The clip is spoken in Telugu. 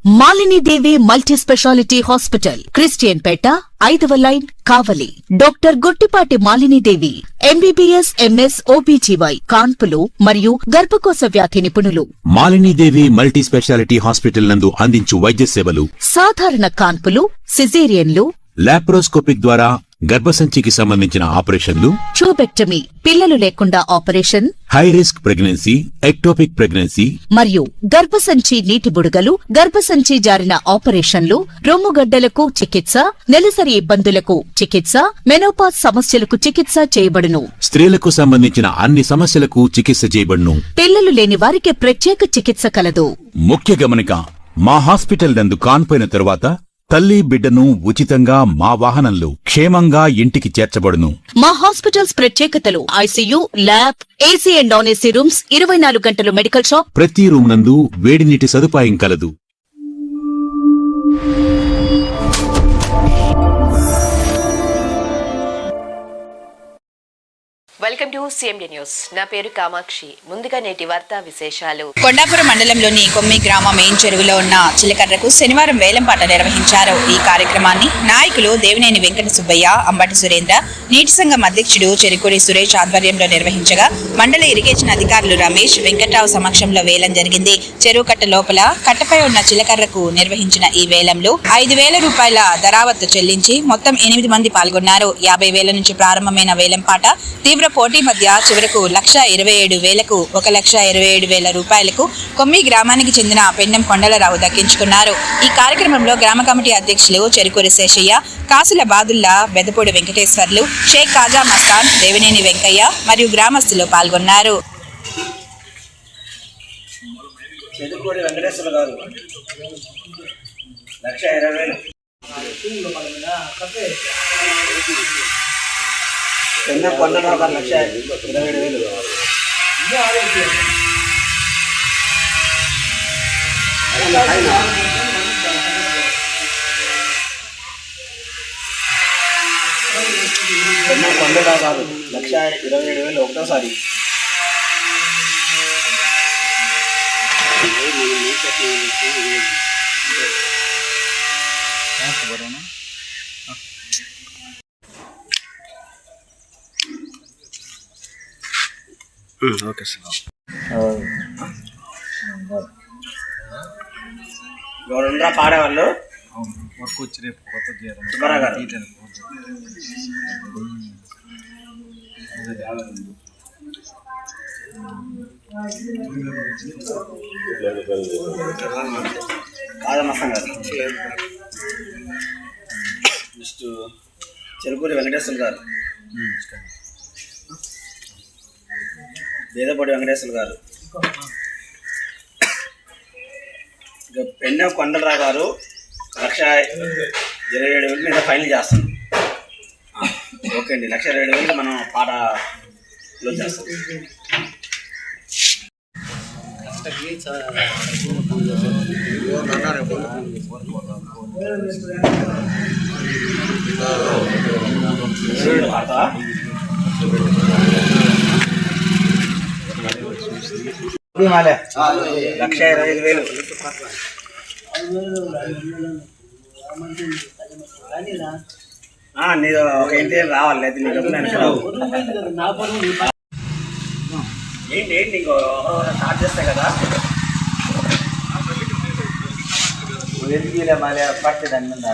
Malini Devi multi speciality hospital, Christian Pet, 5వ line, Kavali. Doctor Guttipati Malinidevi, MBBS, MS, OBGY, కాన్పులు మరియు గర్భకోశ వ్యాధి నిపుణులు. మాలినీదేవి మల్టీ స్పెషాలిటీ హాస్పిటల్ నందు అందించు వైద్య సేవలు: సాధారణ కాన్పులు, సిజేరియన్లు, లాప్రోస్కోపిక్ ద్వారా గర్భసంచికి సంబంధించిన ఆపరేషన్లు, ట్యూబెక్టమీ, పిల్లలు లేకుండా operation, high risk pregnancy, ectopic pregnancy మరియు గర్భసంచి నీటి బుడగలు, గర్భసంచి జారిన ఆపరేషన్లు, రొమ్ముగడ్డలకు చికిత్స, నెలసరి ఇబ్బందులకు చికిత్స, మెనోపాజ్ సమస్యలకు చికిత్స చేయబడును. స్త్రీలకు సంబంధించిన అన్ని సమస్యలకు చికిత్స చేయబడును. పిల్లలు లేని వారికి ప్రత్యేక చికిత్స కలదు. ముఖ్య గమనిక: మా హాస్పిటల్ నందు కాన్పోయిన తరువాత తల్లి బిడ్డను ఉచితంగా మా వాహనంలో క్షేమంగా ఇంటికి చేర్చబడును. మా హాస్పిటల్స్ ప్రత్యేకతలు: ICU, lab, AC and non AC rooms, 24 గంటలు మెడికల్ షాప్, ప్రతి రూమ్ నందు వేడి నీటి సదుపాయం కలదు. Welcome to CMD news. నా పేరు కామాక్షి. ముందుగా నేటి వార్తా విశేషాలు. కొండాపురం మండలంలోని కొమ్మి గ్రామ మెయిన్ చెరువులో ఉన్న చిలకర్రకు శనివారం వేలంపాట నిర్వహించారు. ఈ కార్యక్రమాన్ని నాయకులు దేవినేని వెంకట సుబ్బయ్య, అంబటి సురేంద్ర, నీటి సంఘం అధ్యక్షుడు చెరుకూరి సురేష్ ఆధ్వర్యంలో నిర్వహించగా మండల ఇరిగేషన్ అధికారులు రమేష్, వెంకట్రావు సమక్షంలో వేలం జరిగింది. చెరువు కట్ట లోపల కట్టపై ఉన్న చిలకర్రకు నిర్వహించిన ఈ వేలంలో 5,000 రూపాయల ధరావత్తు చెల్లించి మొత్తం 8 మంది పాల్గొన్నారు. 50,000 నుంచి ప్రారంభమైన వేలంపాట తీవ్ర పోటీ మధ్య చివరకు 1,27,000కు 1,27,000 రూపాయలకు కొమ్మి గ్రామానికి చెందిన పెన్నెం కొండలరావు దక్కించుకున్నారు. ఈ కార్యక్రమంలో గ్రామ కమిటీ అధ్యక్షులు చెరుకూరి శేషయ్య, కాసుల బాదుల్లా, బెదపూడి వెంకటేశ్వర్లు, షేక్ కాజా మస్తాన్, దేవినేని వెంకయ్య మరియు గ్రామస్తులు పాల్గొన్నారు. పెన్న కొండలో 1,27,000. పెన్న కొండలో కాదు, 1,27,000 ఒకటోసారి. Okay sir. ఎవరుండ్రా పాడేవాళ్ళు? వర్క్ వచ్చి రేపు కొత్త సుబ్బారావు గారు. కాదమ్మస్తం గారు. నెక్స్ట్ చెరుకూరి వెంకటేశ్వర గారు, బేదపూడి వెంకటేశ్వర గారు, పెన్నెం కొండలరావు గారు 1,27,000 మీద ఫైనల్ చేస్తాం. ఓకే అండి, 1,27,000 మనం పాటలో చేస్తాం. పాడతా 1,25,000. నీది ఒక ఇంటి రావాలి, లేదు నీ డబ్బులు ఏంటి ఇంకో స్టార్ట్ చేస్తాయి కదా. ఎందుకు పట్టే దాని మీద